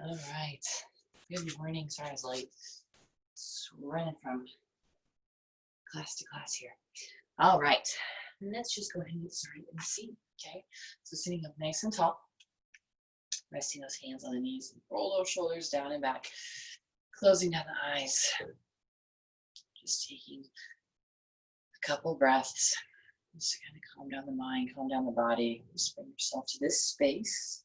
All right. Good morning. Sorry I was late. Just running from class to class here. All right. Let's just go ahead and get started in the seat. Okay. So sitting up nice and tall, resting those hands on the knees, roll those shoulders down and back, closing down the eyes. Just taking a couple breaths. Just to kind of calm down the mind, calm down the body. Just bring yourself to this space.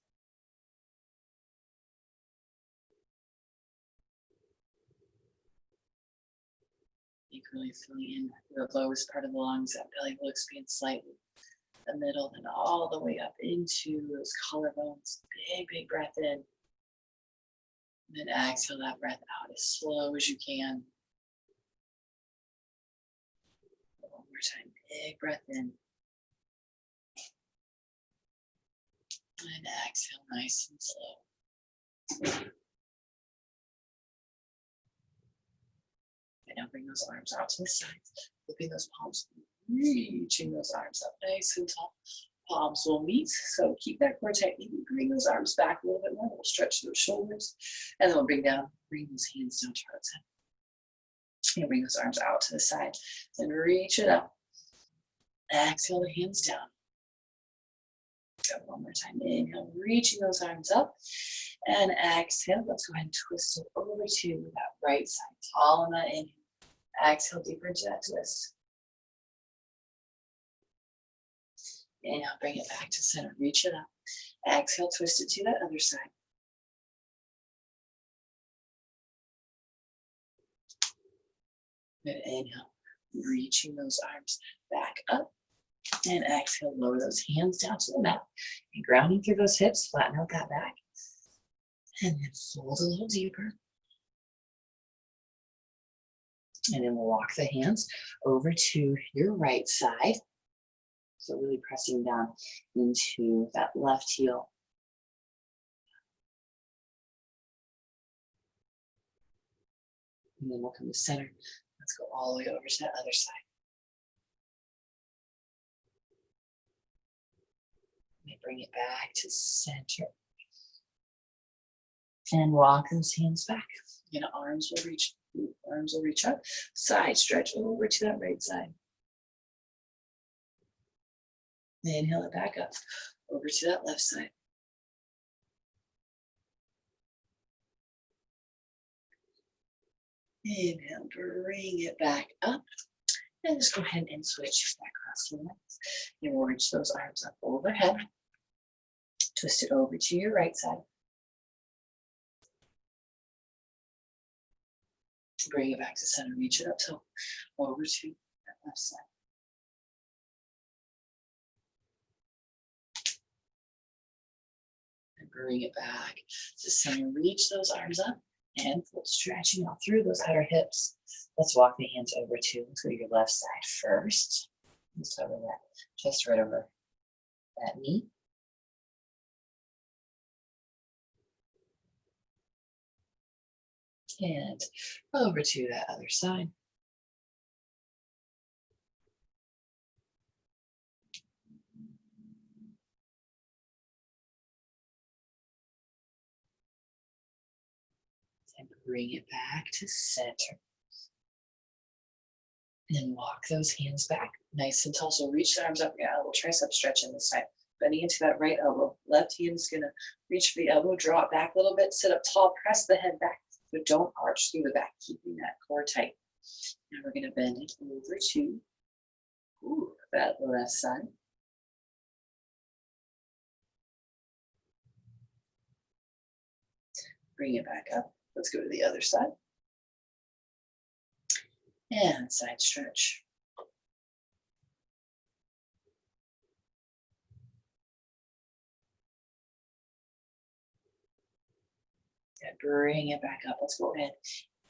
You can really filling in the lowest part of the lungs. That belly will expand slightly. The middle, then all the way up into those collarbones. Big, big breath in. And then exhale that breath out as slow as you can. One more time. Big breath in. And exhale nice and slow. And now bring those arms out to the sides. Flipping those palms, reaching those arms up nice and tall. Palms will meet, so keep that core tight. Maybe bring those arms back a little bit more. We'll stretch those shoulders, and then we'll bring those hands down to our head. And bring those arms out to the side. Then reach it up. Exhale the hands down. Go one more time. Inhale, reaching those arms up. And exhale. Let's go ahead and twist it over to that right side. Tall on that inhale. Exhale deeper into that twist. Inhale, bring it back to center. Reach it up. Exhale, twist it to that other side. Good. Inhale, reaching those arms back up. And exhale, lower those hands down to the mat. And grounding through those hips, flatten out that back. And then fold a little deeper. And then we'll walk the hands over to your right side. So really pressing down into that left heel. And then we'll come to center. Let's go all the way over to that other side. And bring it back to center. And walk those hands back. You know, arms will reach up. Side stretch over to that right side. Inhale it back up, over to that left side. Inhale, bring it back up. And just go ahead and switch back across the legs. And we'll reach those arms up overhead. Twist it over to your right side. Bring it back to center, reach it up till over to that left side. And bring it back to center, reach those arms up and full stretching out through those outer hips. Let's walk the hands over to your left side first. Just over that, just right over that knee. And over to that other side. And bring it back to center. And then walk those hands back nice and tall. So reach the arms up your elbow, tricep stretch in this side. Bending into that right elbow. Left hand is going to reach for the elbow, draw it back a little bit, sit up tall, press the head back. But don't arch through the back, keeping that core tight. Now we're going to bend it over to that left side. Bring it back up. Let's go to the other side. And side stretch. And bring it back up. Let's go ahead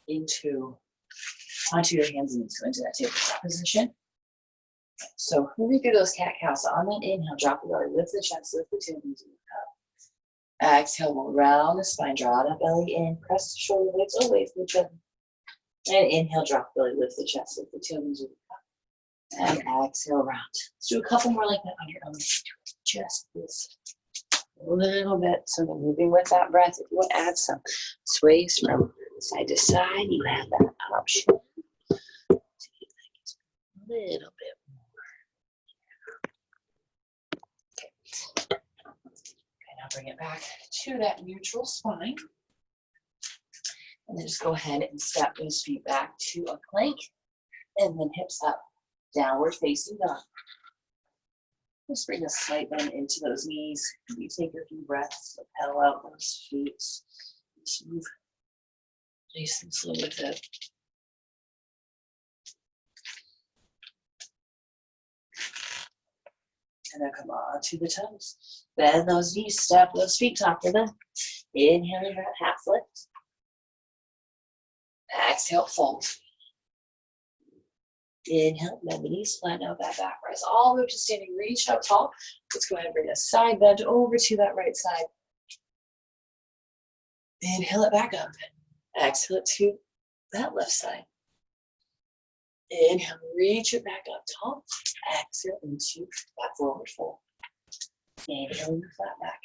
onto your hands and knees. So into that tabletop position. So moving through those cat-cows. On that inhale, drop the belly, lift the chest, lift the tailbone, up. Exhale, we'll round the spine, draw that belly in, press the shoulder blades away from each other. And inhale, drop belly, lift the chest, lift the tailbone, up. And exhale, round. Let's do a couple more like that on your own. Just this a little bit. So we're moving with that breath. If you want to add some sways from side to side, you have that option. A little bit more. Okay. And now bring it back to that neutral spine. And then just go ahead and step those feet back to a plank. And then hips up, downward facing dog. Just bring a slight bend into those knees. You take a few breaths, pedal out those feet. Just move nice and slow with it. And then come on to the toes. Bend those knees, step those feet, top of them. Inhaling that half lift. Exhale, fold. Inhale, bend the knees, flatten out that back. Rise all the way to standing, reach out tall. Let's go ahead and bring a side bend over to that right side. Inhale it back up. Exhale it to that left side. Inhale, reach it back up tall. Exhale into that forward fold. Inhaling the flat back.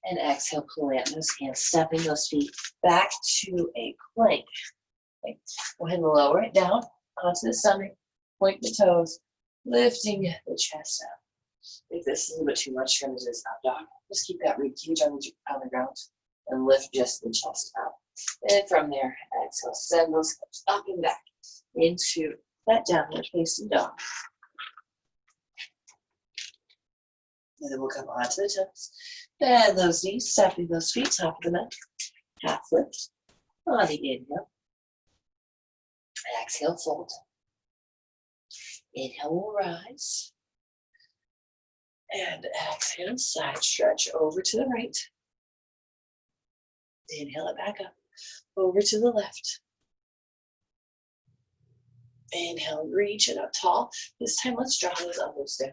And exhale, plant those hands, stepping those feet back to a plank. Okay. Go ahead and lower it down onto the stomach. Point the toes, lifting the chest out. If this is a little bit too much, you're going to just up dog. Just keep that rib cage on the ground and lift just the chest out. And from there, exhale, send those hips up and back into that downward facing dog. And then we'll come onto the toes. Bend those knees, stepping those feet, top of the mat. Half lift on the inhale. Exhale, fold. Inhale, we'll rise. And exhale, side stretch over to the right. Inhale it back up. Over to the left. Inhale, reach it up tall. This time, let's draw those elbows down.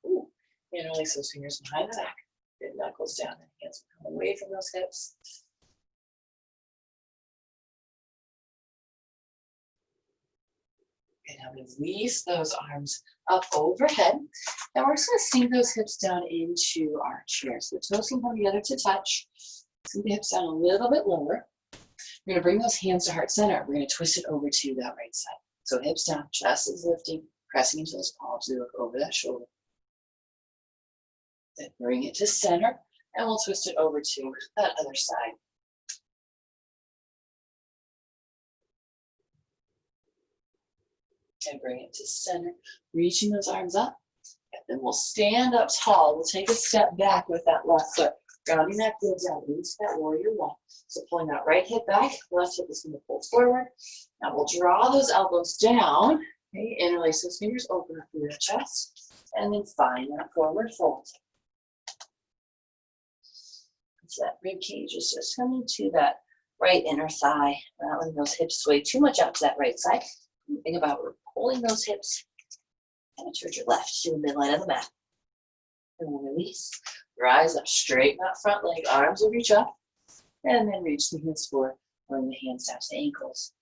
Ooh. Interlace those fingers behind the back. Good knuckles down and hands come away from those hips. And now we release those arms up overhead. And we're just going to sink those hips down into our chair. So the toes can come together to touch. Sink the hips down a little bit lower. We're going to bring those hands to heart center. We're going to twist it over to that right side. So hips down, chest is lifting, pressing into those palms. We look over that shoulder. Then bring it to center, and we'll twist it over to that other side. And bring it to center, reaching those arms up. And then we'll stand up tall. We'll take a step back with that left foot, grounding that heel down into that warrior one. So pulling that right hip back, left hip is going to pull forward. Now we'll draw those elbows down. Okay, interlace those fingers, open up through the chest, and then find that forward fold. So that rib cage is just coming to that right inner thigh. Not letting those hips sway too much out to that right side. Think about we're pulling those hips and towards your left to the midline of the mat. And we'll release. Rise up, straighten that front leg. Arms will reach up. And then reach the hands forward. Bring the hands down to the ankles.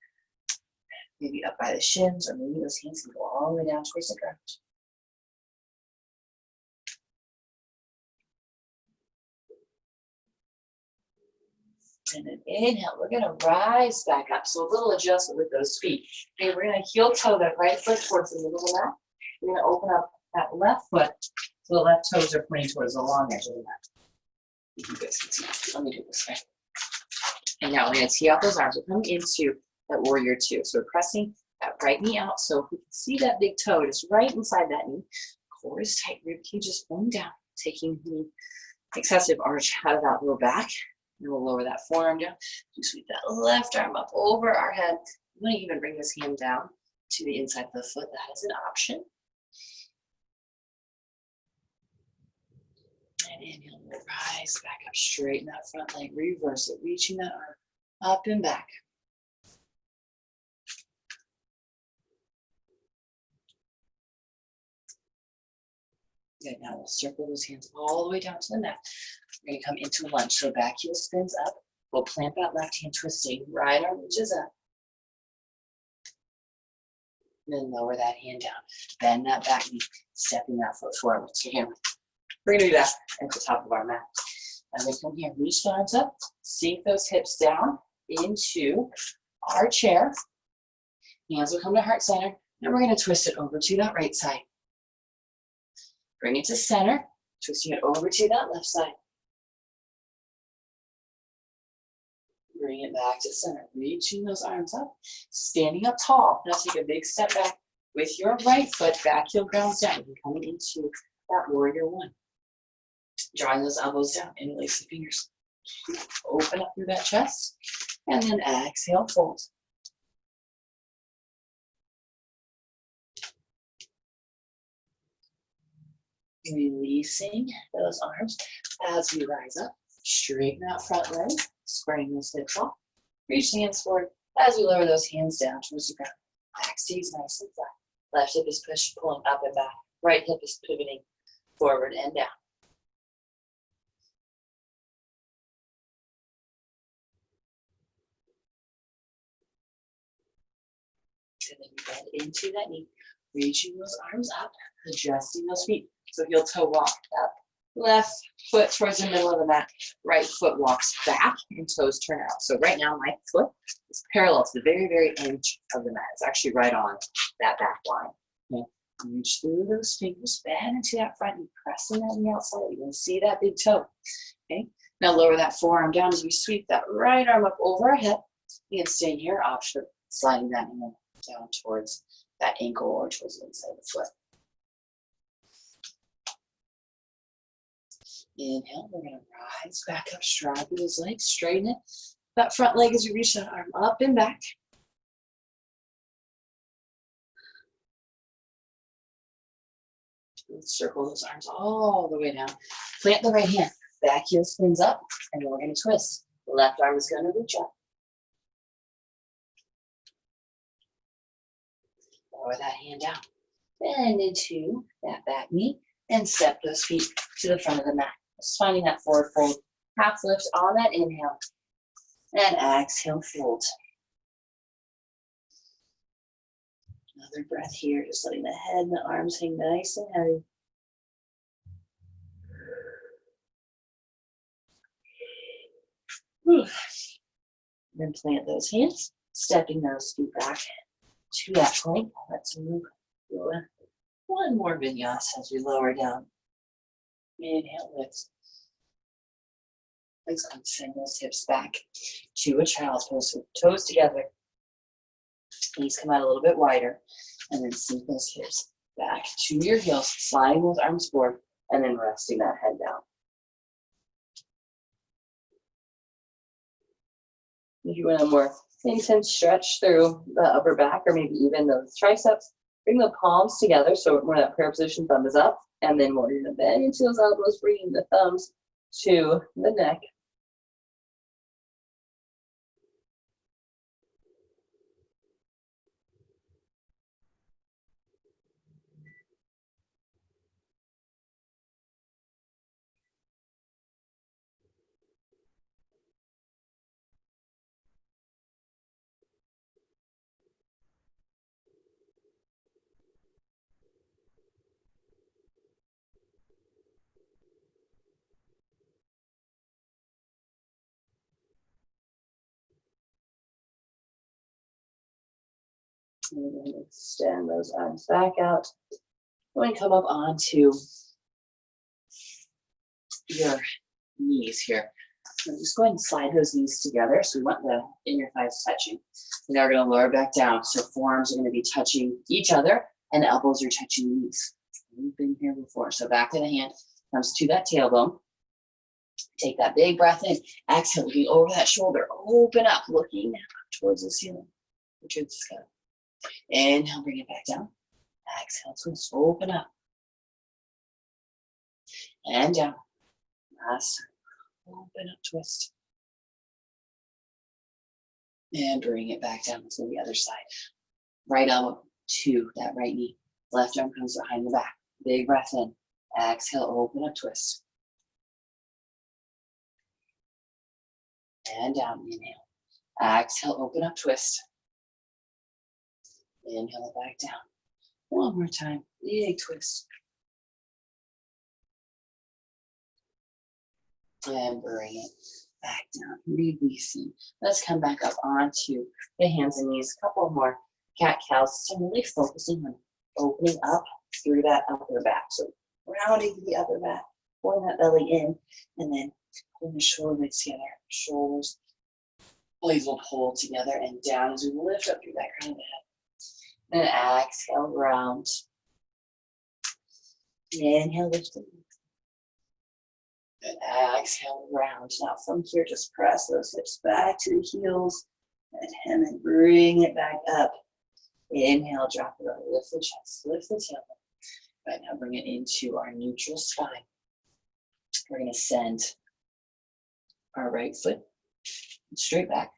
Maybe up by the shins, or maybe those hands can go all the way down towards the ground. And then inhale, we're going to rise back up. So a little adjustment with those feet. Okay, we're going to heel toe that right foot towards the middle of the mat. We're going to open up that left foot so the left toes are pointing towards the long edge of the mat. You guys can see. Let me do this way. And now we're going to tee out those arms. We're coming into that warrior two. So we're pressing that right knee out. So if we can see that big toe just right inside that knee. Core is tight, rib cage is pulling down. Taking the excessive arch out of that low back. And we'll lower that forearm down. We sweep that left arm up over our head. I'm going to even bring this hand down to the inside of the foot. That is an option. And inhale, we'll rise back up, straighten that front leg, reverse it, reaching that arm up and back. Good, now we'll circle those hands all the way down to the mat. We're going to come into a lunge. So back heel spins up. We'll plant that left hand twisting. Right arm reaches up. And then lower that hand down. Bend that back knee. Stepping that foot forward. So again, we're going to do that at the top of our mat. And then from here, reach the arms up, sink those hips down into our chair. Hands will come to heart center, and we're going to twist it over to that right side. Bring it to center, twisting it over to that left side. Bring it back to center, reaching those arms up, standing up tall. Now take a big step back with your right foot, back heel grounds down. You're coming into that warrior one. Drawing those elbows down, interlace the fingers. Open up through that chest, and then exhale, fold. Releasing those arms as we rise up. Straighten that front leg, squaring those hips off. Reach the hands forward as we lower those hands down towards the ground. Back stays nice and flat. Left hip is pulling up and back. Right hip is pivoting forward and down. And then you bend into that knee, reaching those arms up, adjusting those feet. So heel toe walk up, left foot towards the middle of the mat, right foot walks back and toes turn out. So right now my foot is parallel to the very, very edge of the mat. It's actually right on that back line. Okay. Reach through those fingers, bend into that front knee, pressing that knee outside. You can see that big toe. Okay. Now lower that forearm down as we sweep that right arm up over our head. You can stay here, option sliding that hand down towards that ankle or towards the inside of the foot. Inhale, we're going to rise back up, stride through those legs, straighten it. That front leg as you reach that arm up and back. Let's circle those arms all the way down. Plant the right hand, back heel spins up, and then we're going to twist. The left arm is going to reach up. Lower that hand down. Bend into that back knee and step those feet to the front of the mat. Just finding that forward fold. Half lift on that inhale. And exhale, fold. Another breath here, just letting the head and the arms hang nice and heavy. Then plant those hands, stepping those feet back to that point. Let's move. One more vinyasa as we lower down. Inhale, lift. Let's send those hips back to a child's pose. So toes together. Knees come out a little bit wider. And then sink those hips back to your heels, sliding those arms forward, and then resting that head down. If you want a more intense stretch through the upper back or maybe even those triceps, bring the palms together, so more that prayer position, thumb is up, and then we're going to bend into those elbows, bringing the thumbs to the neck. And then extend those arms back out. Going to come up onto your knees here. So just go ahead and slide those knees together. So we want the inner thighs touching. And now we're going to lower back down. So forearms are going to be touching each other and the elbows are touching the knees. We've been here before. So back of the hand comes to that tailbone. Take that big breath in. Exhale, looking over that shoulder. Open up, looking towards the ceiling, or towards the sky. Inhale, bring it back down. Exhale, twist, open up. And down. Last time. Open up, twist. And bring it back down to the other side. Right elbow to that right knee. Left arm comes behind the back. Big breath in. Exhale, open up, twist. And down, inhale. Exhale, open up, twist. Inhale it back down. One more time, big twist. And bring it back down. Releasing. Let's come back up onto the hands and knees. A couple more cat-cows. So I'm really focusing on opening up through that upper back. So rounding the upper back, pulling that belly in, and then pulling the shoulder blades together. Shoulders, blades will pull together and down as we lift up through that crown of the head. Then exhale, round. Inhale, lift it. And exhale, round. Now from here, just press those hips back to the heels and then bring it back up. Inhale, drop it over, lift the chest, lift the tailbone. Right now, bring it into our neutral spine. We're going to send our right foot straight back.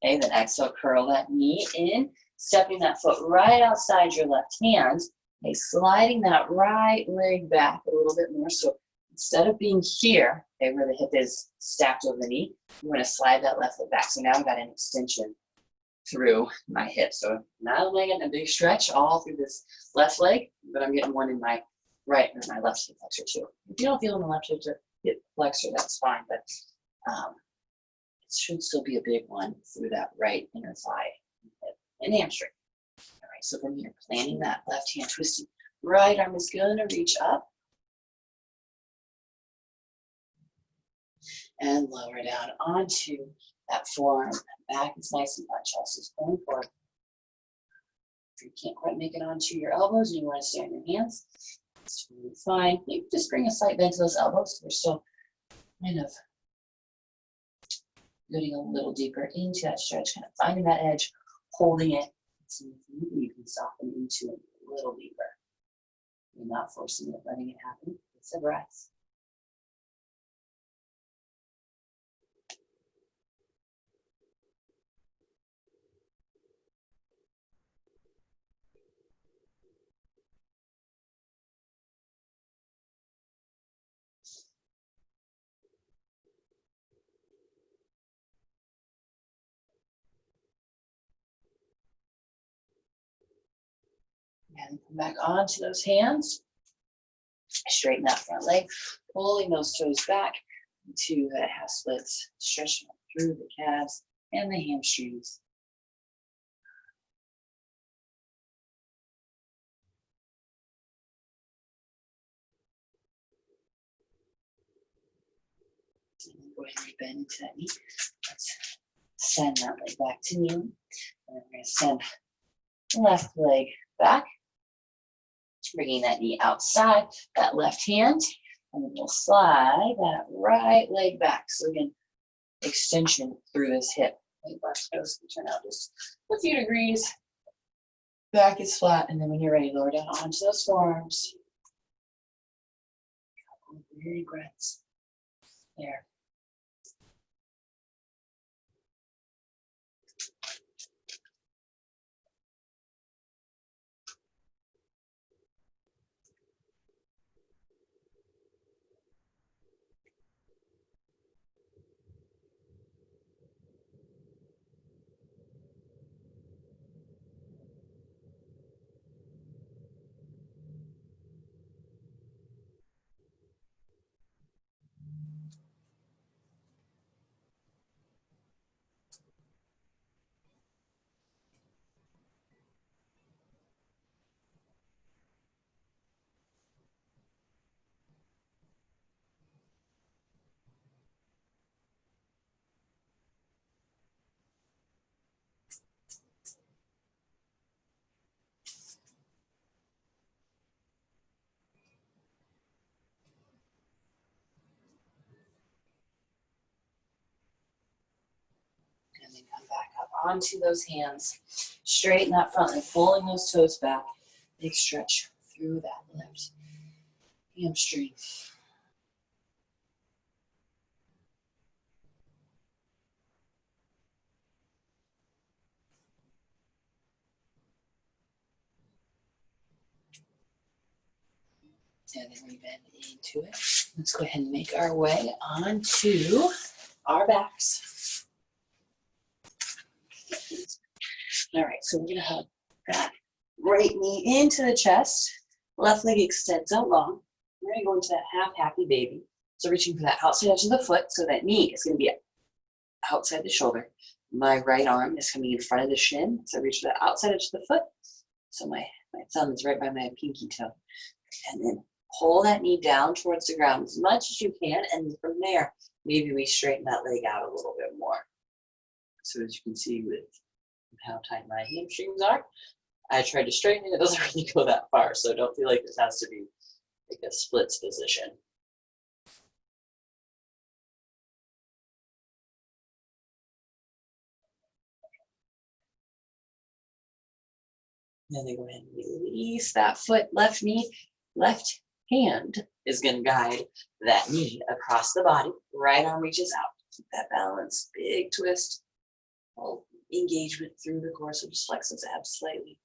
Okay, then exhale, curl that knee in, stepping that foot right outside your left hand. Okay, sliding that right leg back a little bit more. So instead of being here, okay, where the hip is stacked over the knee, I'm going to slide that left foot back. So now I've got an extension through my hip. So not only getting a big stretch all through this left leg, but I'm getting one in my right or my left hip flexor too. If you don't feel in the left hip flexor, that's fine, but it should still be a big one through that right inner thigh hip and hamstring. All right, so from here, planting that left hand, twisting. Right arm is going to reach up and lower down onto that forearm. Back is nice and flat, chest is going forward. If you can't quite make it onto your elbows and you want to stay on your hands, it's totally fine. You can just bring a slight bend to those elbows. We're still kind of getting a little deeper into that stretch, kind of finding that edge, holding it. So you can soften into it a little deeper. You're not forcing it, letting it happen. It's a breath. And come back onto those hands. Straighten that front leg, pulling those toes back to that half splits, stretching through the calves and the hamstrings. And then go ahead and bend into that knee. Let's send that leg back to kneeling. And then we're going to send the left leg back, bringing that knee outside, that left hand, and then we'll slide that right leg back. So again, extension through this hip. Left toes can turn out just a few degrees. Back is flat, and then when you're ready, lower down onto those forearms. Couple of big breaths. There. And then come back up onto those hands. Straighten that front leg, pulling those toes back. Big stretch through that left hamstring. And then we bend into it. Let's go ahead and make our way onto our backs. All right, so we're going to hug that right knee into the chest. Left leg extends out long. We're going to go into that half happy baby. So reaching for that outside edge of the foot, so that knee is going to be outside the shoulder. My right arm is coming in front of the shin, so reach for that outside edge of the foot. So my thumb is right by my pinky toe. And then pull that knee down towards the ground as much as you can, and from there, maybe we straighten that leg out a little bit more. So as you can see with how tight my hamstrings are, I tried to straighten it, it doesn't really go that far, so don't feel like this has to be like a splits position. Then go ahead and release that foot, left knee, left hand is going to guide that knee across the body. Right arm reaches out. Keep that balance. Big twist. Engagement through the core. So just flex those abs slightly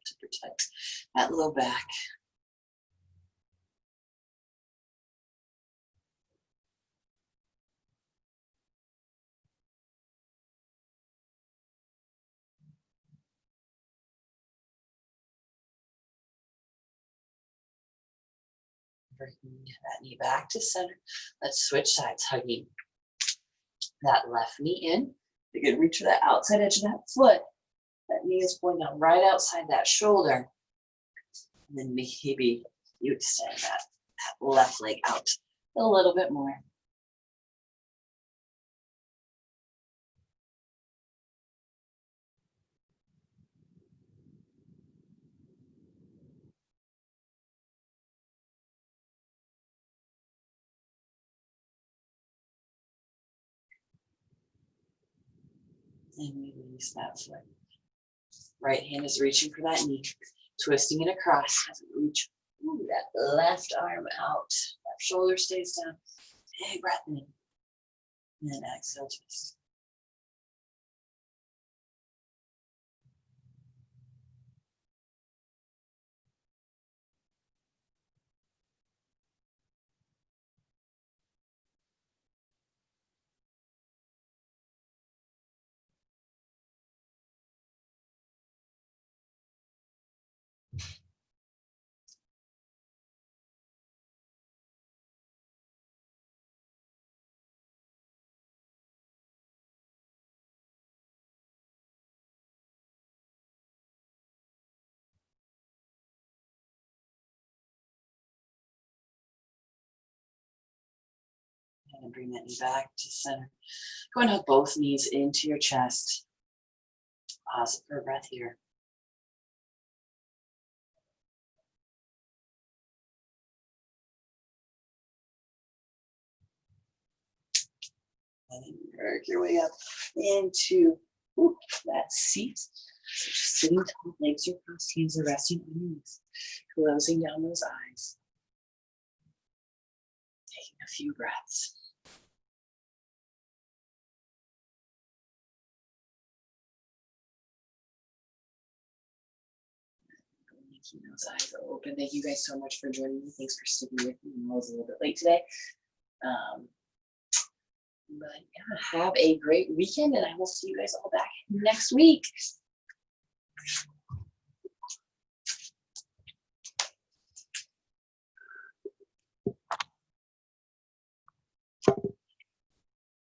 to protect that low back. Bring that knee back to center. Let's switch sides, hugging that left knee in. You can reach for that outside edge of that foot. That knee is pointing out right outside that shoulder. And then maybe you extend that left leg out a little bit more. And we release that foot. Right hand is reaching for that knee, twisting it across as we reach that left arm out. Left shoulder stays down. Big breath in. And then exhale, twist. And bring that knee back to center. Go and hug both knees into your chest. Pause for a breath here. And then work your way up into that seat. So just sitting tall, legs are crossed, hands are resting on your knees. Closing down those eyes. Taking a few breaths. Keep those eyes open. Thank you guys so much for joining me. Thanks for sticking with me. I was a little bit late today. But yeah, have a great weekend, and I will see you guys all back next week.